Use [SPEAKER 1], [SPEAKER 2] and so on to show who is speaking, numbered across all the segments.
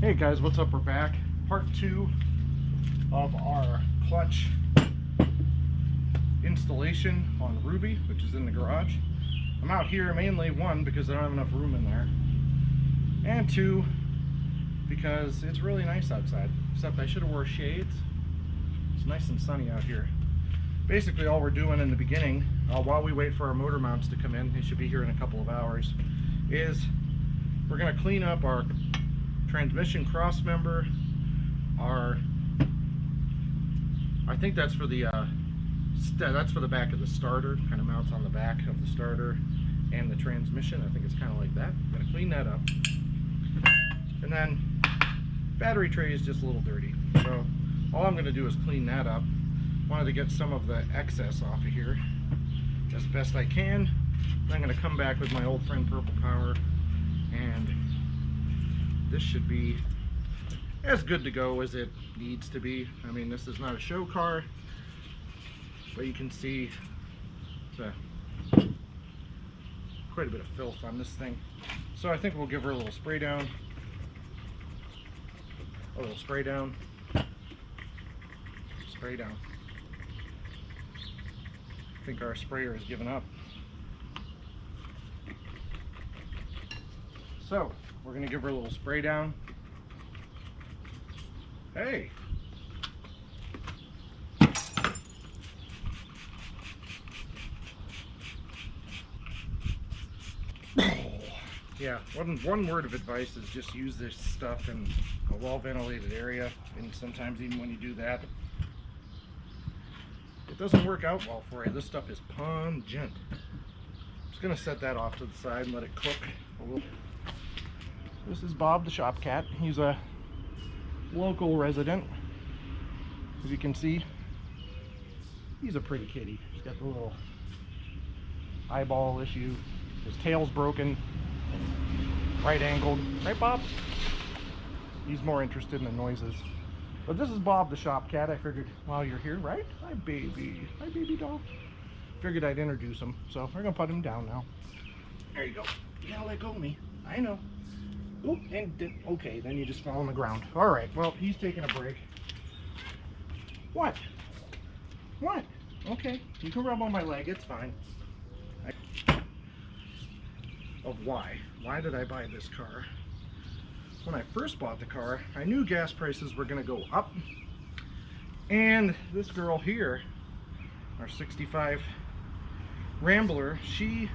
[SPEAKER 1] Hey guys, what's up? We're back. Part 2 of our clutch installation on Ruby, which is in the garage. I'm out here mainly, one, because I don't have enough room in there, and two, because it's really nice outside. Except I should have wore shades. It's nice and sunny out here. Basically all we're doing in the beginning, while we wait for our motor mounts to come in, they should be here in a couple of hours, is we're going to clean up our transmission cross member, I think that's for the back of the starter, kind of mounts on the back of the starter and the transmission. I think it's kind of like that. I'm going to clean that up. And then battery tray is just a little dirty, so all I'm going to do is clean that up. Wanted to get some of the excess off of here as best I can. Then I'm going to come back with my old friend Purple Power, and this should be as good to go as it needs to be. I mean, this is not a show car, but you can see quite a bit of filth on this thing. So I think we'll give her a little spray down. A little spray down. Spray down. I think our sprayer has given up. So we're going to give her a little spray down. Hey! Yeah, one word of advice is just use this stuff in a well-ventilated area, and sometimes even when you do that, it doesn't work out well for you. This stuff is pungent. I'm just going to set that off to the side and let it cook a little. This is Bob the shop cat. He's a local resident. As you can see, he's a pretty kitty. He's got the little eyeball issue. His tail's broken, right angled. Right, Bob? He's more interested in the noises. But this is Bob the shop cat. I figured while you're here, right? Hi, baby. Hi, baby doll. Figured I'd introduce him. So we're going to put him down now. There you go. You gotta let go of me. I know. Oh, and okay, then you just fall on the ground. All right, well, he's taking a break. What? What? Okay, you can rub on my leg, it's fine. Of why? Why did I buy this car? When I first bought the car, I knew gas prices were going to go up. And this girl here, our 65 Rambler, she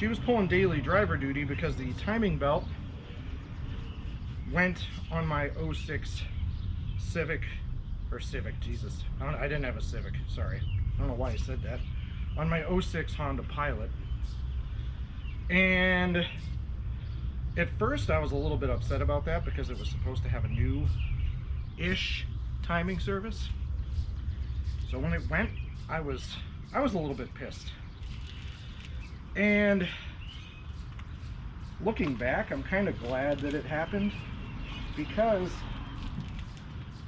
[SPEAKER 1] was pulling daily driver duty because the timing belt went on my 06 Civic, Jesus. I didn't have a Civic, sorry. I don't know why I said that. On my 06 Honda Pilot. And at first I was a little bit upset about that because it was supposed to have a new-ish timing service. So when it went, I was a little bit pissed. And looking back, I'm kind of glad that it happened, because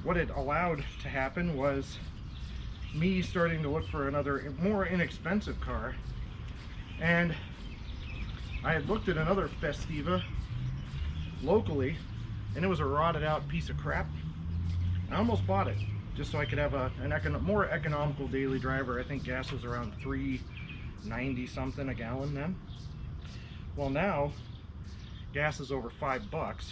[SPEAKER 1] what it allowed to happen was me starting to look for another more inexpensive car. And I had looked at another Festiva locally, and it was a rotted out piece of crap. I almost bought it just so I could have a more economical daily driver. I think gas was around $3.90 something a gallon then. Well, now gas is over $5.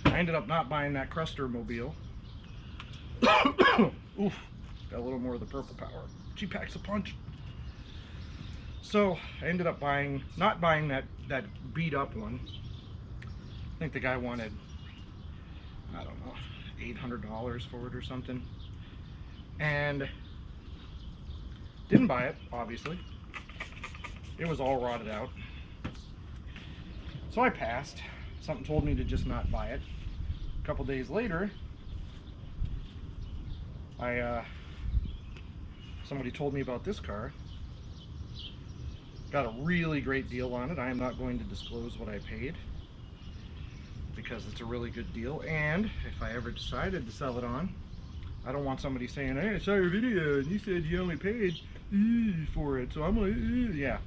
[SPEAKER 1] I ended up not buying that Cruster mobile. Oof, got a little more of the Purple Power. She packs a punch. So I ended up not buying that beat up one. I think the guy wanted, I don't know, $800 for it or something. And didn't buy it, obviously. It was all rotted out. So I passed. Something told me to just not buy it. A couple days later, somebody told me about this car. Got a really great deal on it. I am not going to disclose what I paid because it's a really good deal. And if I ever decided to sell it on, I don't want somebody saying, hey, I saw your video and you said you only paid for it, so I'm like, yeah.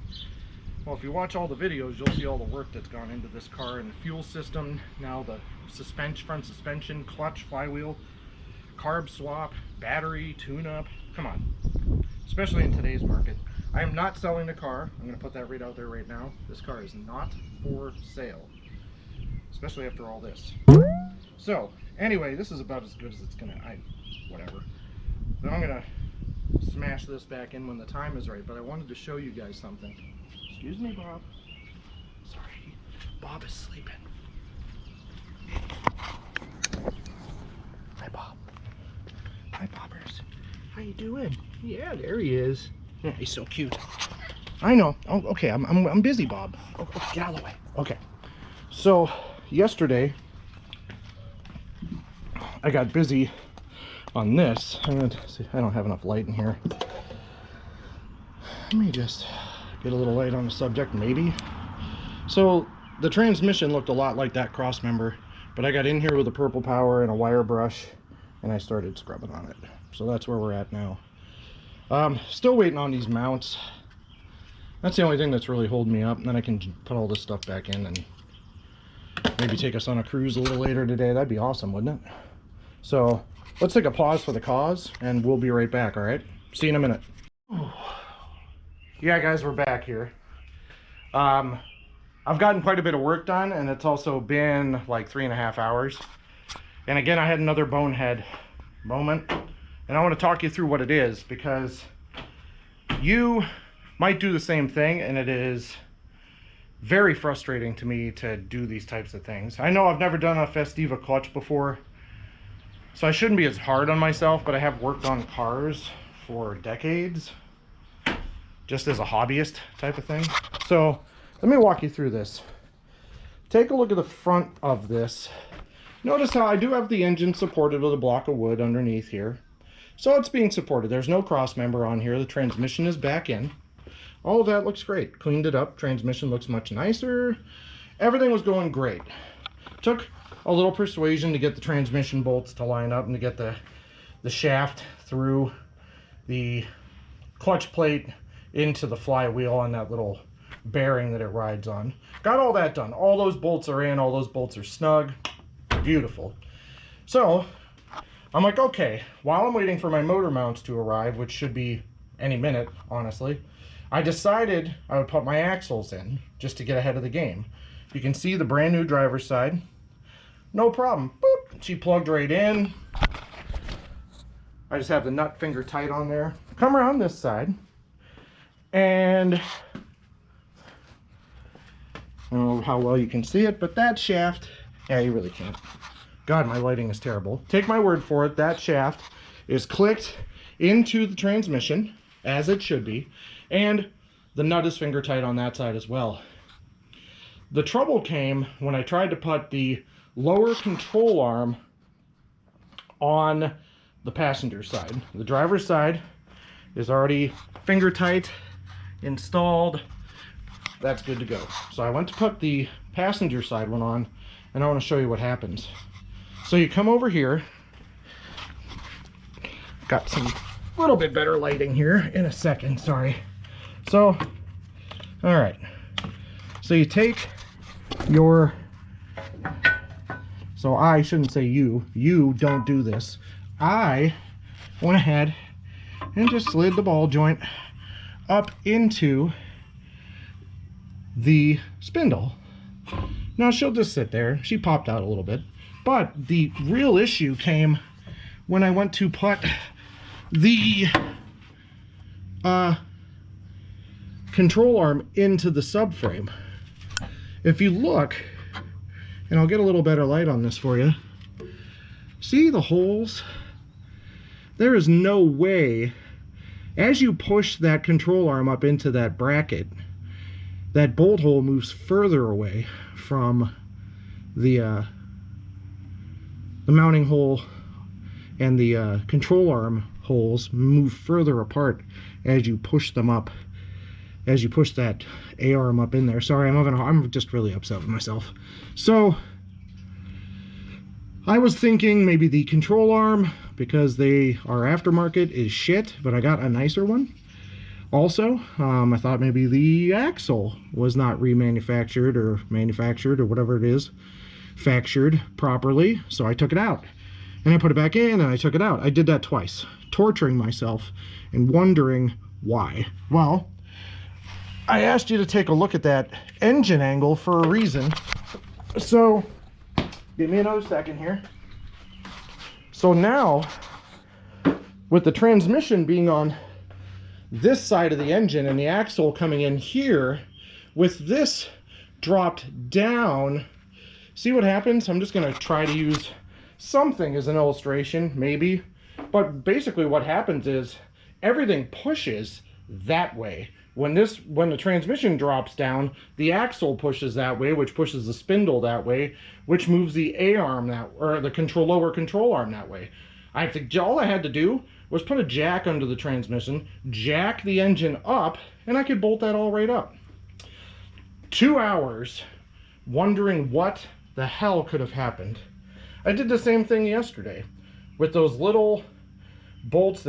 [SPEAKER 1] Well, if you watch all the videos, you'll see all the work that's gone into this car and the fuel system, now the suspension, front suspension, clutch, flywheel, carb swap, battery, tune-up. Come on. Especially in today's market. I am not selling the car. I'm going to put that right out there right now. This car is not for sale. Especially after all this. So, anyway, this is about as good as it's going to... whatever. Then I'm going to smash this back in when the time is right. But I wanted to show you guys something. Excuse me, Bob. Sorry. Bob is sleeping. Hi, Bob. Hi, Bobbers. How you doing? Yeah, there he is. Yeah, he's so cute. I know. Oh, okay, I'm busy, Bob. Oh, get out of the way. Okay. So, yesterday, I got busy on this. I don't have enough light in here. Let me just get a little light on the subject, maybe. So, the transmission looked a lot like that cross member, but I got in here with a purple power and a wire brush, and I started scrubbing on it. So that's where we're at now. Still waiting on these mounts. That's the only thing that's really holding me up, and then I can put all this stuff back in and maybe take us on a cruise a little later today. That'd be awesome, wouldn't it? So let's take a pause for the cause, and we'll be right back, all right? See you in a minute. Yeah, guys, we're back here. I've gotten quite a bit of work done, and it's also been like 3.5 hours. And again, I had another bonehead moment, and I want to talk you through what it is, because you might do the same thing, and it is very frustrating to me to do these types of things. I know I've never done a Festiva clutch before, so I shouldn't be as hard on myself, but I have worked on cars for decades, just as a hobbyist type of thing. So let me walk you through this. Take a look at the front of this. Notice how I do have the engine supported with a block of wood underneath here. So it's being supported. There's no cross member on here. The transmission is back in. All of that looks great. Cleaned it up. Transmission looks much nicer. Everything was going great. Took a little persuasion to get the transmission bolts to line up and to get the shaft through the clutch plate into the flywheel on that little bearing that it rides on. Got all that done. All those bolts are in. All those bolts are snug. Beautiful. So I'm like, okay, while I'm waiting for my motor mounts to arrive, which should be any minute, honestly, I decided I would put my axles in just to get ahead of the game. You can see the brand new driver's side. No problem. Boop. She plugged right in. I just have the nut finger tight on there. Come around this side. And I don't know how well you can see it, but that shaft, yeah, you really can't. God, my lighting is terrible. Take my word for it, that shaft is clicked into the transmission, as it should be, and the nut is finger tight on that side as well. The trouble came when I tried to put the lower control arm on the passenger side. The driver's side is already finger tight, installed. That's good to go. So I went to put the passenger side one on, and I want to show you what happens. So you come over here. Got some little bit better lighting here in a second, sorry. So, all right. So you take your, so I shouldn't say you don't do this. I went ahead and just slid the ball joint up into the spindle. Now she'll just sit there. She popped out a little bit. But the real issue came when I went to put the control arm into the subframe. If you look, and I'll get a little better light on this for you, see the holes? There is no way, as you push that control arm up into that bracket, that bolt hole moves further away from the mounting hole, and the control arm holes move further apart as you push them up, as you push that A-arm up in there. Sorry, I'm just really upset with myself. So I was thinking maybe the control arm, because they are aftermarket, is shit, but I got a nicer one. Also, I thought maybe the axle was not remanufactured or manufactured or whatever it is, factured properly, so I took it out. And I put it back in and I took it out. I did that twice, torturing myself and wondering why. Well, I asked you to take a look at that engine angle for a reason. So, give me another second here. So now, with the transmission being on this side of the engine and the axle coming in here, with this dropped down, see what happens? I'm just going to try to use something as an illustration, maybe. But basically what happens is everything pushes that way. When the transmission drops down, the axle pushes that way, which pushes the spindle that way, which moves the A-arm that, or the lower control arm that way. All I had to do was put a jack under the transmission, jack the engine up, and I could bolt that all right up. 2 hours wondering what the hell could have happened. I did the same thing yesterday with those little bolts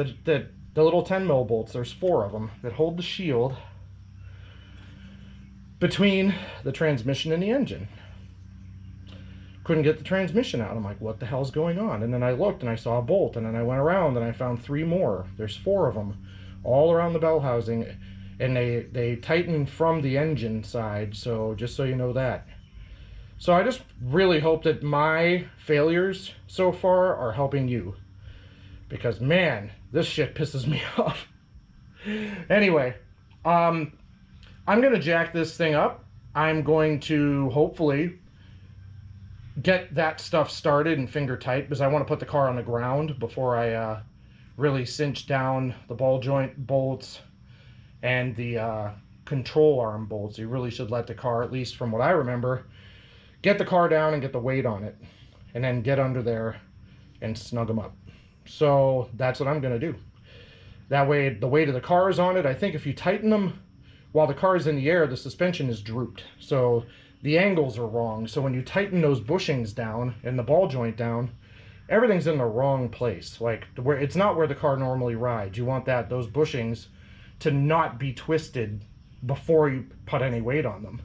[SPEAKER 1] the little 10 mil bolts. There's 4 of them that hold the shield between the transmission and the engine. Couldn't get the transmission out. I'm like, what the hell's going on? And then I looked and I saw a bolt, and then I went around and I found 3 more. There's 4 of them all around the bell housing, and they tighten from the engine side, so just so you know that. So I just really hope that my failures so far are helping you, because man, this shit pisses me off. Anyway, I'm gonna jack this thing up. I'm going to hopefully get that stuff started and finger tight, because I want to put the car on the ground before I really cinch down the ball joint bolts and the control arm bolts. You really should let the car, at least from what I remember, get the car down and get the weight on it, and then get under there and snug them up. So that's what I'm going to do. That way the weight of the car is on it. I think if you tighten them while the car is in the air, the suspension is drooped, so the angles are wrong. So when you tighten those bushings down and the ball joint down, everything's in the wrong place. Like, where it's not where the car normally rides. You want those bushings to not be twisted before you put any weight on them.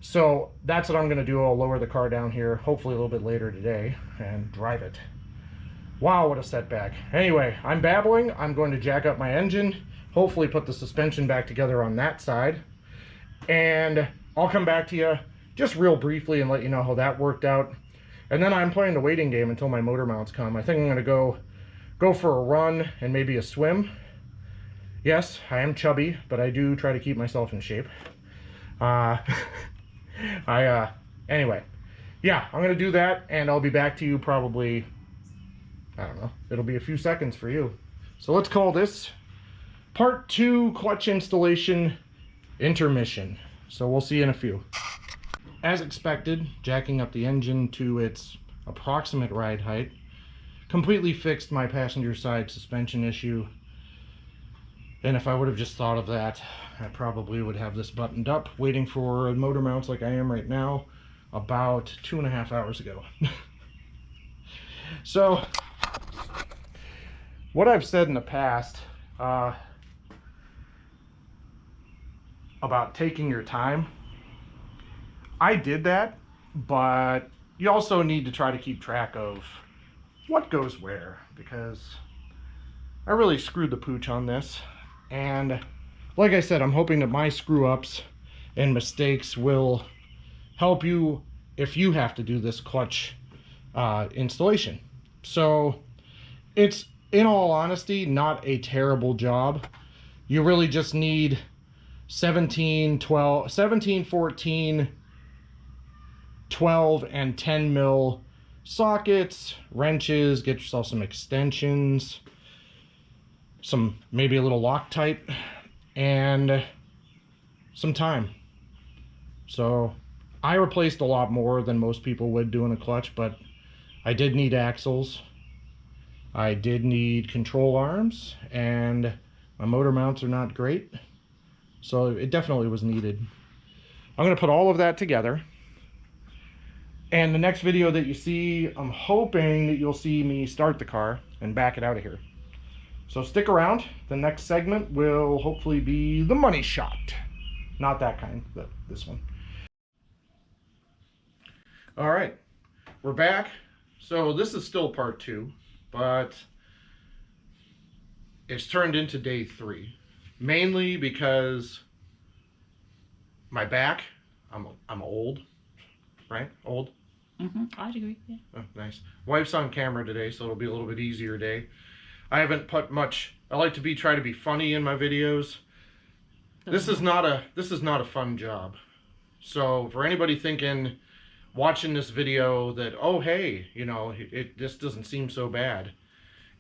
[SPEAKER 1] So that's what I'm going to do. I'll lower the car down here, hopefully a little bit later today, and drive it. Wow, what a setback. Anyway, I'm babbling. I'm going to jack up my engine, hopefully put the suspension back together on that side, and I'll come back to you just real briefly and let you know how that worked out. And then I'm playing the waiting game until my motor mounts come. I think I'm going to go for a run and maybe a swim. Yes, I am chubby, but I do try to keep myself in shape. Anyway, yeah, I'm going to do that, and I'll be back to you probably, I don't know, it'll be a few seconds for you. So let's call this part 2 clutch installation intermission. So we'll see you in a few. As expected, jacking up the engine to its approximate ride height completely fixed my passenger side suspension issue. And if I would have just thought of that, I probably would have this buttoned up waiting for motor mounts like I am right now about 2.5 hours ago. So what I've said in the past about taking your time, I did that, but you also need to try to keep track of what goes where, because I really screwed the pooch on this. And like I said, I'm hoping that my screw-ups and mistakes will help you if you have to do this clutch installation. So it's, in all honesty, not a terrible job. You really just need 17, 14, 12, and 10 mil sockets, wrenches, get yourself some extensions, maybe a little Loctite, and some time. So I replaced a lot more than most people would doing a clutch, but I did need axles, I did need control arms, and my motor mounts are not great, so it definitely was needed. I'm going to put all of that together, and the next video that you see, I'm hoping that you'll see me start the car and back it out of here. So stick around. The next segment will hopefully be the money shot. Not that kind, but this one. All right, we're back. So this is still part 2, but it's turned into day 3, mainly because my back. I'm old, right? Old.
[SPEAKER 2] I'd agree. Yeah.
[SPEAKER 1] Oh, nice. Wife's on camera today, so it'll be a little bit easier day. I haven't put much. I like to try to be funny in my videos. This is not a fun job. So for anybody thinking, watching this video, that, oh hey, you know, this doesn't seem so bad.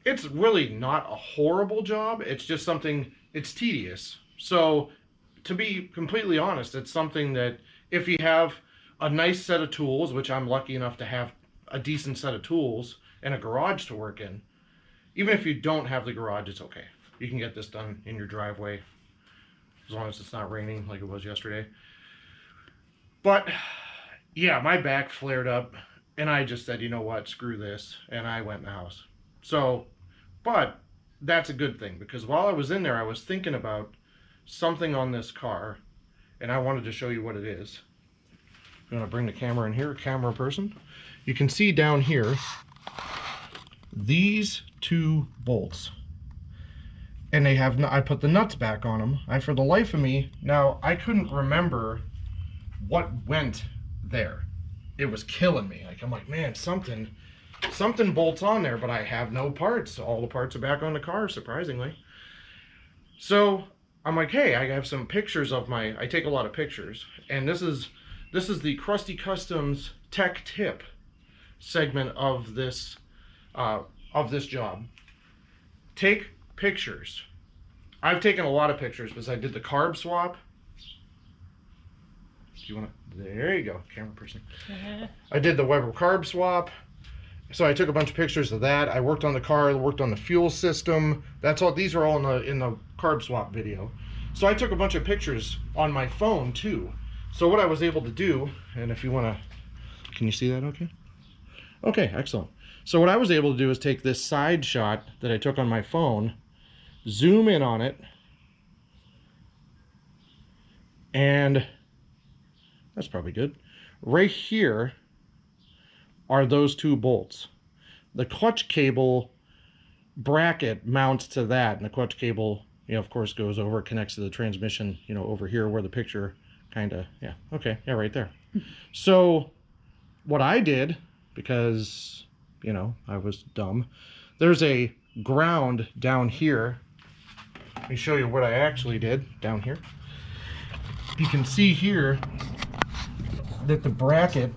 [SPEAKER 1] It's really not a horrible job. It's just something. It's tedious. So to be completely honest, it's something that if you have a nice set of tools, which I'm lucky enough to have a decent set of tools and a garage to work in, even if you don't have the garage, it's okay. You can get this done in your driveway, as long as it's not raining like it was yesterday. But yeah, my back flared up, and I just said, you know what, screw this, and I went in the house. So, but that's a good thing, because while I was in there, I was thinking about something on this car, and I wanted to show you what it is. I'm going to bring the camera in here, camera person. You can see down here these 2 bolts, and they have, I put the nuts back on them. For the life of me, now I couldn't remember what went there. It was killing me. Like, I'm like, man, something bolts on there, but I have no parts. All the parts are back on the car, surprisingly. So I'm like, hey, I have some pictures of I take a lot of pictures, and this is the Krusty Customs Tech Tip segment of this job. Take pictures. I've taken a lot of pictures because I did the carb swap. Do you want to? There you go, camera person. I did the Weber carb swap. So I took a bunch of pictures of that. I worked on the car, worked on the fuel system. That's all. These are all in the carb swap video. So I took a bunch of pictures on my phone too. So what I was able to do, and if you want to, can you see that okay? Okay, excellent. So what I was able to do is take this side shot that I took on my phone, zoom in on it, and that's probably good. Right here are those 2 bolts. The clutch cable bracket mounts to that, and the clutch cable, you know, of course, goes over, connects to the transmission, you know, over here where the picture kind of, yeah, okay, yeah, right there. So what I did, because, you know, I was dumb, there's a ground down here. Let me show you what I actually did down here. You can see here that the bracket,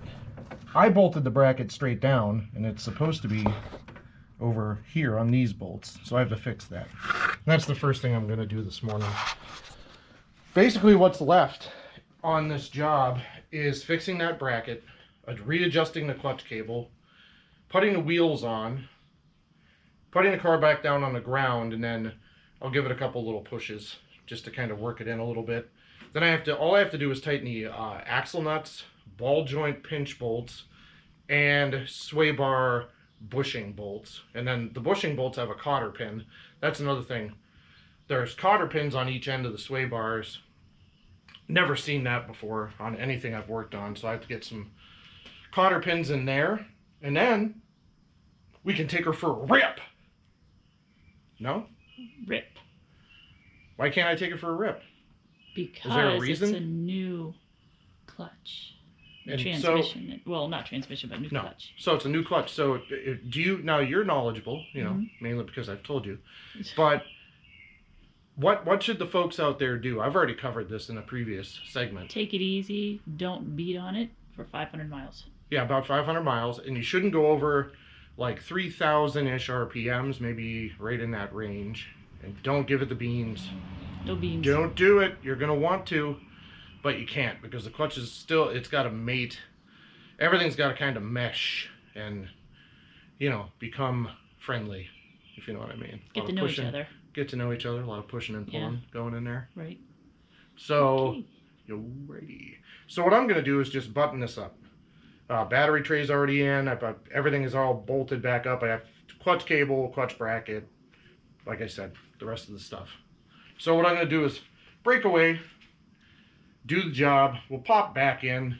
[SPEAKER 1] I bolted the bracket straight down, and it's supposed to be over here on these bolts, so I have to fix that. And that's the first thing I'm going to do this morning. Basically what's left on this job is fixing that bracket, readjusting the clutch cable, putting the wheels on, putting the car back down on the ground, and then I'll give it a couple little pushes just to kind of work it in a little bit. Then all I have to do is tighten the axle nuts, ball joint pinch bolts, and sway bar bushing bolts. And then the bushing bolts have a cotter pin. That's another thing. There's cotter pins on each end of the sway bars. Never seen that before on anything I've worked on, so I have to get some cotter pins in there, and then we can take her for a rip. No?
[SPEAKER 2] Rip.
[SPEAKER 1] Why can't I take her for a rip?
[SPEAKER 2] Because
[SPEAKER 1] is there a reason?
[SPEAKER 2] It's a new clutch.
[SPEAKER 1] And
[SPEAKER 2] transmission. So, well, not transmission, but new clutch.
[SPEAKER 1] So it's a new clutch. So do you, now you're knowledgeable, you know, mainly because I've told you, but what should the folks out there do? I've already covered this in a previous segment.
[SPEAKER 2] Take it easy. Don't beat on it for 500 miles. Yeah,
[SPEAKER 1] about 500 miles. And you shouldn't go over like 3,000-ish RPMs, maybe right in that range. And don't give it the beans.
[SPEAKER 2] No beans.
[SPEAKER 1] Don't do it. You're going to want to, but you can't, because the clutch is still, it's got to mate. Everything's got to kind of mesh and, you know, become friendly, if you know what I mean.
[SPEAKER 2] Get to know each other.
[SPEAKER 1] Get to know each other. A lot of pushing and pulling going in there.
[SPEAKER 2] Right.
[SPEAKER 1] So, alrighty. So what I'm going to do is just button this up. Battery tray's already in. Everything is all bolted back up. I have clutch cable, clutch bracket, like I said, the rest of the stuff. So what I'm going to do is break away, do the job. We'll pop back in.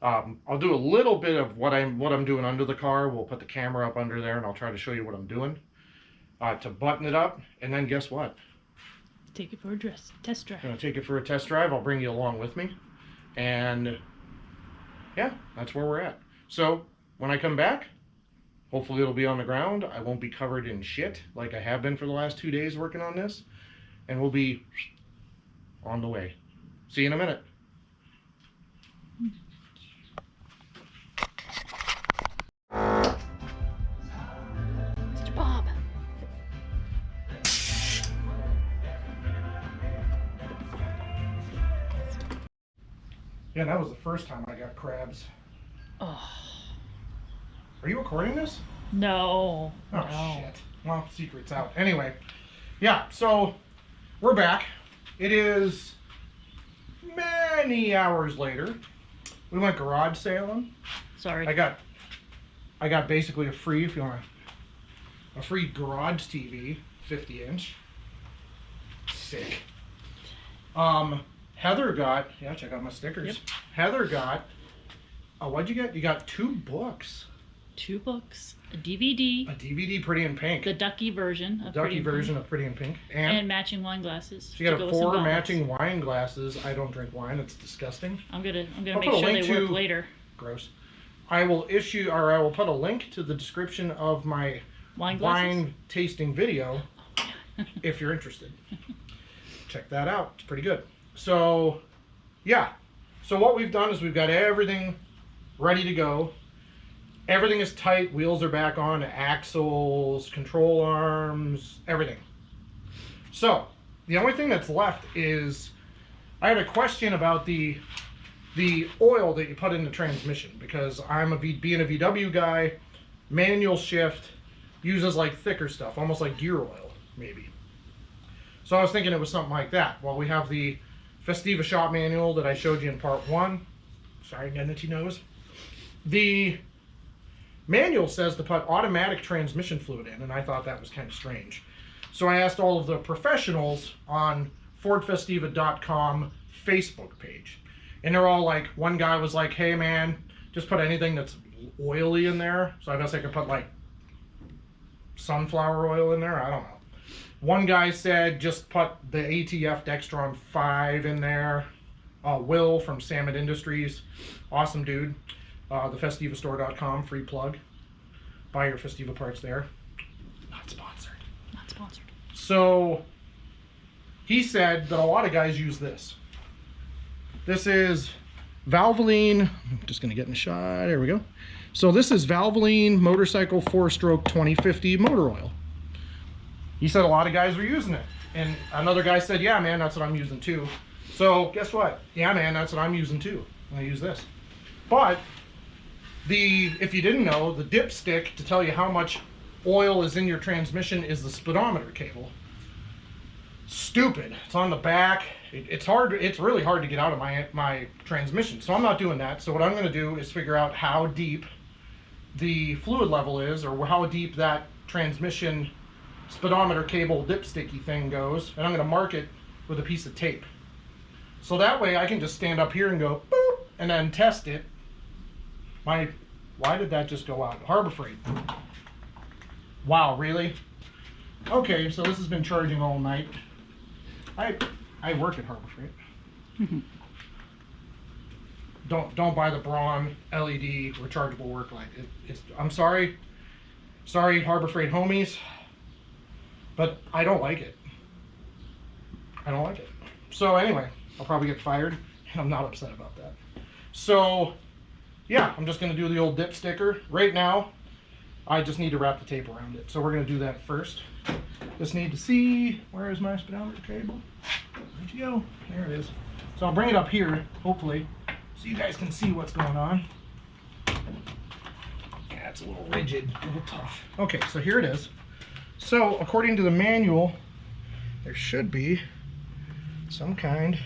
[SPEAKER 1] I'll do a little bit of what I'm doing under the car. We'll put the camera up under there, and I'll try to show you what I'm doing to button it up. And then guess what?
[SPEAKER 2] Take it for a test drive.
[SPEAKER 1] I'm going to take it for a test drive. I'll bring you along with me. And yeah, that's where we're at. So when I come back, hopefully it'll be on the ground. I won't be covered in shit like I have been for the last 2 days working on this. And we'll be on the way. See you in a minute.
[SPEAKER 2] Mr. Bob.
[SPEAKER 1] Yeah, that was the first time I got crabs.
[SPEAKER 2] Oh.
[SPEAKER 1] Are you recording this?
[SPEAKER 2] No.
[SPEAKER 1] Oh,
[SPEAKER 2] no.
[SPEAKER 1] shit. Well, secret's out. Anyway, yeah, so we're back. It is many hours later. We went garage sailing.
[SPEAKER 2] Sorry.
[SPEAKER 1] I got basically a free, if you want a free garage TV, 50-inch. Sick. Heather got, yeah, check out my stickers.
[SPEAKER 2] Yep.
[SPEAKER 1] Heather got, what'd you get? You got 2 books.
[SPEAKER 2] 2 books, a DVD.
[SPEAKER 1] A DVD, Pretty in Pink.
[SPEAKER 2] The Ducky version of Pretty in
[SPEAKER 1] version
[SPEAKER 2] Pink.
[SPEAKER 1] Of Pretty in Pink.
[SPEAKER 2] And matching wine glasses.
[SPEAKER 1] She got 4 matching wine glasses. I don't drink wine. It's disgusting.
[SPEAKER 2] I'm gonna make sure they work later.
[SPEAKER 1] Gross. I will put a link to the description of my wine tasting video if you're interested. Check that out. It's pretty good. So, yeah. So what we've done is we've got everything ready to go. Everything is tight. Wheels are back on. Axles, control arms, everything. So, the only thing that's left is I had a question about the oil that you put in the transmission, because I'm being a VW guy, manual shift uses like thicker stuff, almost like gear oil, maybe. So I was thinking it was something like that. Well, we have the Festiva shop manual that I showed you in part 1. Sorry, getting itchy nose. The manual says to put automatic transmission fluid in, and I thought that was kind of strange. So I asked all of the professionals on FordFestiva.com Facebook page. And they're all like, one guy was like, hey man, just put anything that's oily in there. So I guess I could put like sunflower oil in there. I don't know. One guy said just put the ATF Dextron 5 in there. Will from Samet Industries, awesome dude. TheFestivaStore.com, free plug. Buy your Festiva parts there. Not sponsored.
[SPEAKER 2] Not sponsored.
[SPEAKER 1] So he said that a lot of guys use this. This is Valvoline. I'm just going to get in the shot. There we go. So this is Valvoline Motorcycle 4-stroke 2050 motor oil. He said a lot of guys were using it. And another guy said, yeah, man, that's what I'm using too. So guess what? Yeah, man, that's what I'm using too. I use this. But if you didn't know, the dipstick to tell you how much oil is in your transmission is the speedometer cable. Stupid. It's on the back. It's hard. It's really hard to get out of my transmission. So I'm not doing that. So what I'm going to do is figure out how deep the fluid level is, or how deep that transmission speedometer cable dipsticky thing goes, and I'm going to mark it with a piece of tape. So that way I can just stand up here and go boop, and then test it. Why did that just go out? Harbor Freight. Wow, really? Okay, so this has been charging all night. I work at Harbor Freight. Don't buy the Braun LED rechargeable work light. I'm sorry Harbor Freight homies, but I don't like it. I don't like it. So anyway, I'll probably get fired, and I'm not upset about that. So yeah, I'm just going to do the old dip sticker. Right now, I just need to wrap the tape around it. So we're going to do that first. Just need to see, where is my speedometer cable? Where'd you go? There it is. So I'll bring it up here, hopefully, so you guys can see what's going on. Yeah, it's a little rigid, a little tough. Okay, so here it is. So according to the manual, there should be some kind,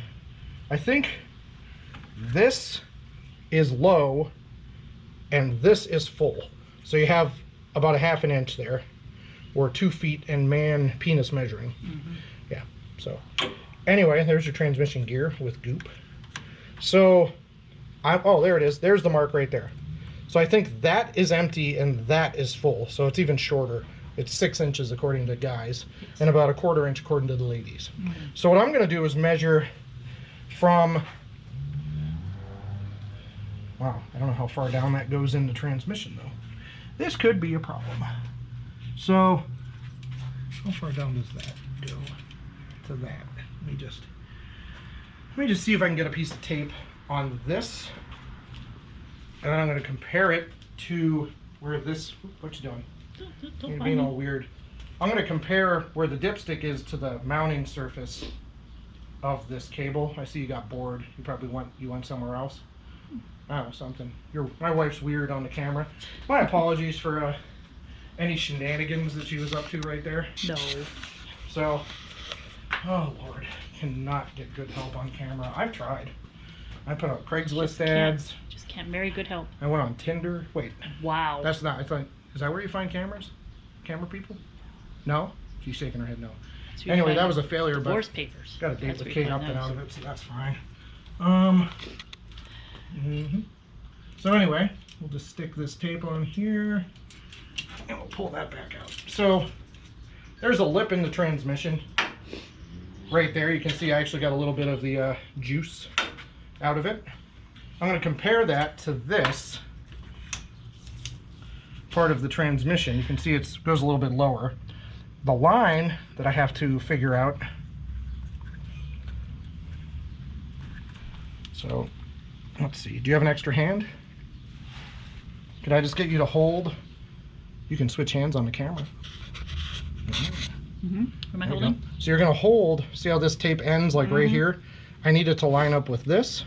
[SPEAKER 1] I think this is low and this is full. So you have about a 1/2 inch there. or 2 feet and man penis measuring. Yeah, so anyway, there's your transmission gear with goop. So oh, there it is. There's the mark right there. So I think that is empty and that is full. So it's even shorter. It's 6 inches according to guys, and about 1/4 inch according to the ladies. So what I'm going to do is measure from, wow, I don't know how far down that goes in the transmission though. This could be a problem. So how far down does that go to that? Let me just see if I can get a piece of tape on this, and then I'm going to compare it to where this, what you doing? You're being all weird. I'm going to compare where the dipstick is to the mounting surface of this cable. I see you got bored. You probably went somewhere else. I don't know, something. My wife's weird on the camera. My apologies for any shenanigans that she was up to right there.
[SPEAKER 2] No.
[SPEAKER 1] So, oh Lord, cannot get good help on camera. I've tried. I put out Craigslist ads.
[SPEAKER 2] Just can't marry good help.
[SPEAKER 1] I went on Tinder. Wait.
[SPEAKER 2] Wow.
[SPEAKER 1] That's not, I thought, is that where you find cameras? Camera people? No? She's shaking her head no. Anyway, that was a failure, but
[SPEAKER 2] divorce papers.
[SPEAKER 1] Got a date with Kate Upton out of it, so that's fine. So anyway, we'll just stick this tape on here, and we'll pull that back out. So there's a lip in the transmission. Right there, you can see I actually got a little bit of the juice out of it. I'm going to compare that to this part of the transmission. You can see it goes a little bit lower. The line that I have to figure out, so let's see, do you have an extra hand? Could I just get you to hold? You can switch hands on the camera.
[SPEAKER 2] Am I holding?
[SPEAKER 1] So you're going to hold, see how this tape ends like right here? I need it to line up with this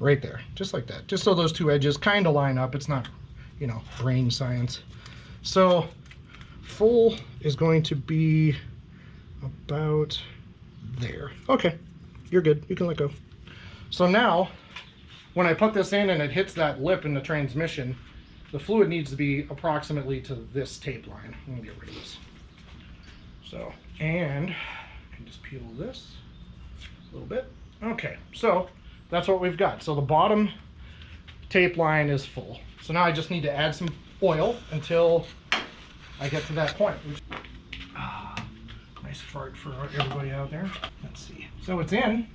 [SPEAKER 1] right there, just like that, just so those two edges kind of line up. It's not, you know, brain science. So full is going to be about there. Okay, you're good, you can let go. So now when I put this in and it hits that lip in the transmission, the fluid needs to be approximately to this tape line. I'm gonna get rid of this. So, and I can just peel this a little bit. Okay, so that's what we've got. So the bottom tape line is full. So now I just need to add some oil until I get to that point. Nice fart for everybody out there. Let's see. So it's in.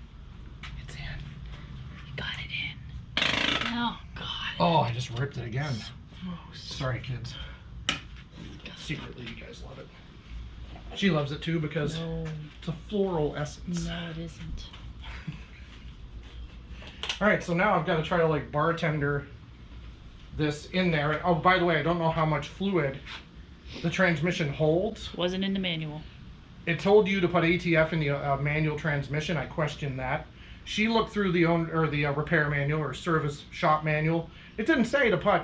[SPEAKER 1] It's in.
[SPEAKER 2] Got it in. Oh, God.
[SPEAKER 1] Oh, I just ripped it again. Sorry, kids. Secretly, you guys love it. She loves it too because it's a floral essence.
[SPEAKER 2] No, it isn't.
[SPEAKER 1] All right, so now I've got to try to like bartender this in there. Oh, by the way, I don't know how much fluid the transmission holds.
[SPEAKER 2] Wasn't in the manual.
[SPEAKER 1] It told you to put ATF in the manual transmission. I questioned that. She looked through the repair manual or service shop manual. It didn't say to put,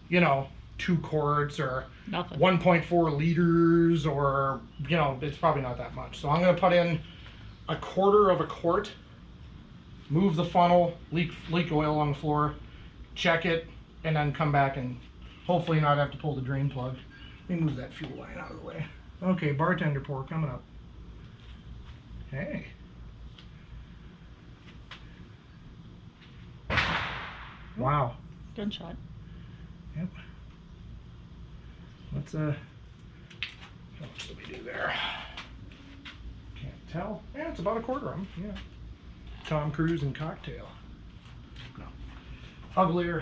[SPEAKER 1] you know, 2 quarts or 1.4 liters or, you know, it's probably not that much. So I'm going to put in 1/4 quart, move the funnel, leak oil on the floor, check it, and then come back and hopefully not have to pull the drain plug. Let me move that fuel line out of the way. Okay, bartender pour coming up. Hey. Wow.
[SPEAKER 2] Gunshot.
[SPEAKER 1] Yep. Let's how much did we do there? Can't tell. Yeah, it's about 1/4 of them. Yeah. Tom Cruise and cocktail. No. Uglier.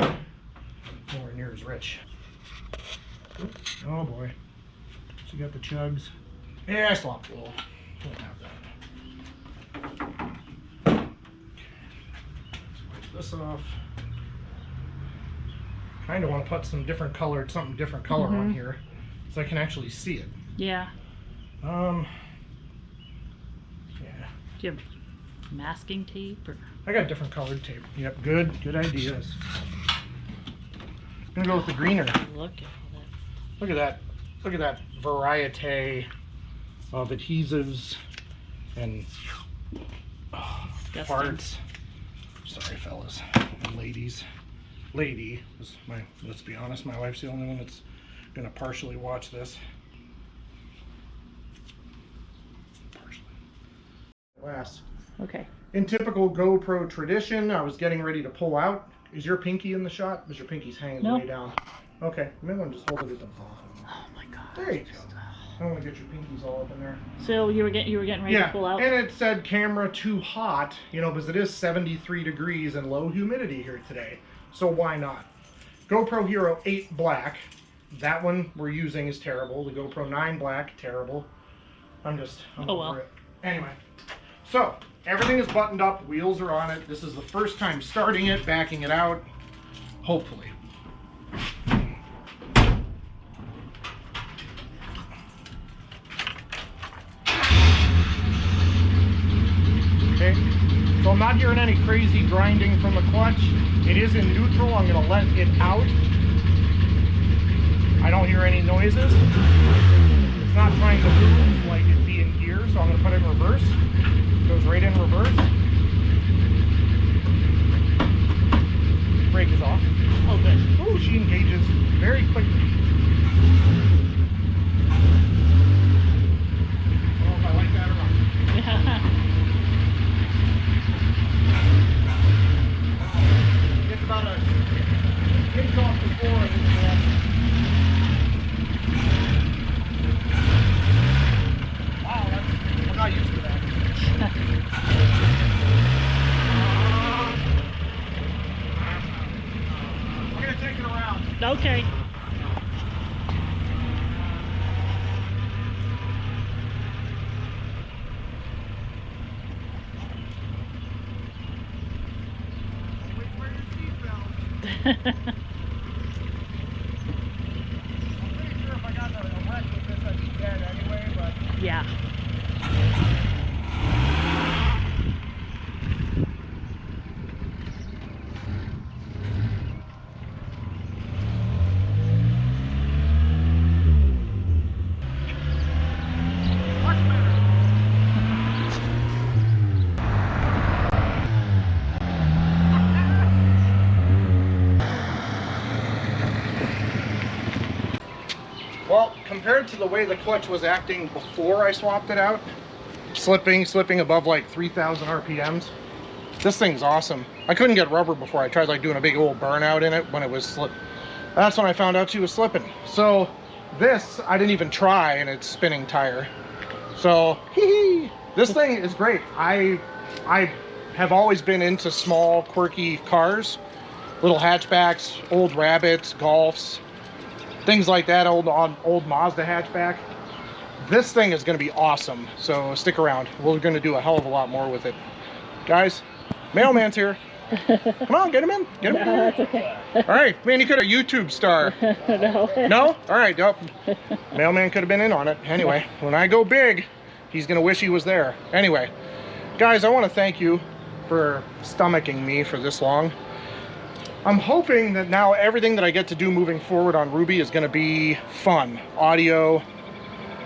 [SPEAKER 1] Nowhere near as rich. Oh boy. So you got the chugs. Yeah, I slopped a little. Don't have that. Let's wipe this off. Kind of want to put something different color on here so I can actually see it.
[SPEAKER 2] Yeah.
[SPEAKER 1] Yeah.
[SPEAKER 2] Do you have masking tape or?
[SPEAKER 1] I got different colored tape. Yep, good ideas. I'm gonna go with the greener.
[SPEAKER 2] Look at all that.
[SPEAKER 1] Look at that. Look at that variety of adhesives and parts. Sorry, fellas and ladies. Lady is let's be honest, my wife's the only one that's gonna partially watch this. glass.
[SPEAKER 2] Okay.
[SPEAKER 1] In typical GoPro tradition, I was getting ready to pull out. Is your pinky in the shot? Is your pinky's hanging
[SPEAKER 2] No.
[SPEAKER 1] way down? Okay, you may want to just hold it at the bottom.
[SPEAKER 2] Oh my god.
[SPEAKER 1] There you go. I don't want to get your pinkies all up in there.
[SPEAKER 2] So you were getting ready to pull out?
[SPEAKER 1] And it said camera too hot, you know, because it is 73 degrees and low humidity here today. So why not? GoPro Hero 8 Black. That one we're using is terrible. The GoPro 9 Black, terrible. I'm over it. Anyway, so everything is buttoned up. Wheels are on it. This is the first time starting it, backing it out. Hopefully. Okay, so I'm not hearing any crazy grinding from the clutch. It is in neutral. I'm going to let it out. I don't hear any noises. It's not trying to move like it'd be in gear, so I'm going to put it in reverse. Goes right in reverse. Brake is off.
[SPEAKER 2] Oh, good.
[SPEAKER 1] Ooh, she engages very quickly. I don't know if I like that or not. It's about a inch off the floor and wow, I'm not used to that. We're gonna take it around.
[SPEAKER 2] Okay.
[SPEAKER 1] I'm pretty sure if I got a wreck with this, I'd be dead anyway, but...
[SPEAKER 2] Yeah.
[SPEAKER 1] Much better. Well, compared to the way the clutch was acting before I swapped it out, slipping above like 3,000 RPMs, this thing's awesome. I couldn't get rubber before. I tried like doing a big old burnout in it when it was slip. That's when I found out she was slipping. So this, I didn't even try, and it's spinning tire. So, hee-hee. This thing is great. I have always been into small, quirky cars. Little hatchbacks, old Rabbits, Golfs, things like that, old Mazda hatchback. This thing is going to be awesome, so stick around. We're going to do a hell of a lot more with it. Guys, mailman's here. Come on, get him in. Get him in.
[SPEAKER 2] No, that's okay.
[SPEAKER 1] All right, man, you could have a YouTube star.
[SPEAKER 2] No.
[SPEAKER 1] No? All right, nope. Mailman could have been in on it. Anyway, when I go big, he's going to wish he was there. Anyway, guys, I want to thank you for stomaching me for this long. I'm hoping that now everything that I get to do moving forward on Ruby is going to be fun. Audio,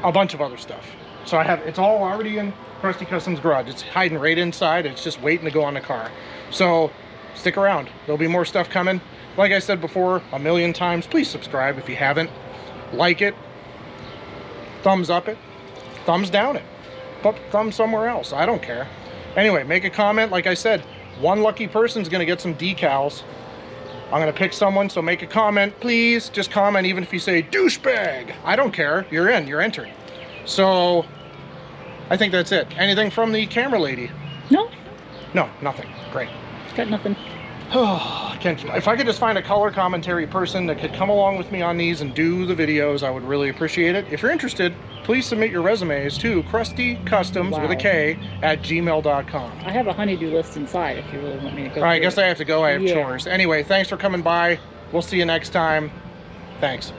[SPEAKER 1] a bunch of other stuff. So it's all already in Krusty Customs Garage. It's hiding right inside. It's just waiting to go on the car. So stick around. There'll be more stuff coming. Like I said before a million times, please subscribe if you haven't. Like it. Thumbs up it. Thumbs down it. Put thumb somewhere else. I don't care. Anyway, make a comment. Like I said, one lucky person's going to get some decals. I'm going to pick someone, so make a comment. Please, just comment, even if you say douchebag. I don't care. You're in. You're entered. So, I think that's it. Anything from the camera lady?
[SPEAKER 2] No.
[SPEAKER 1] No, nothing. Great.
[SPEAKER 2] Got nothing.
[SPEAKER 1] If I could just find a color commentary person that could come along with me on these and do the videos, I would really appreciate it. If you're interested, please submit your resumes to krustycustoms with a K at gmail.com.
[SPEAKER 2] I have a honeydew list inside if you really want me to go.
[SPEAKER 1] All right, I guess I have to go. I have
[SPEAKER 2] Yeah.
[SPEAKER 1] chores. Anyway, thanks for coming by. We'll see you next time. Thanks.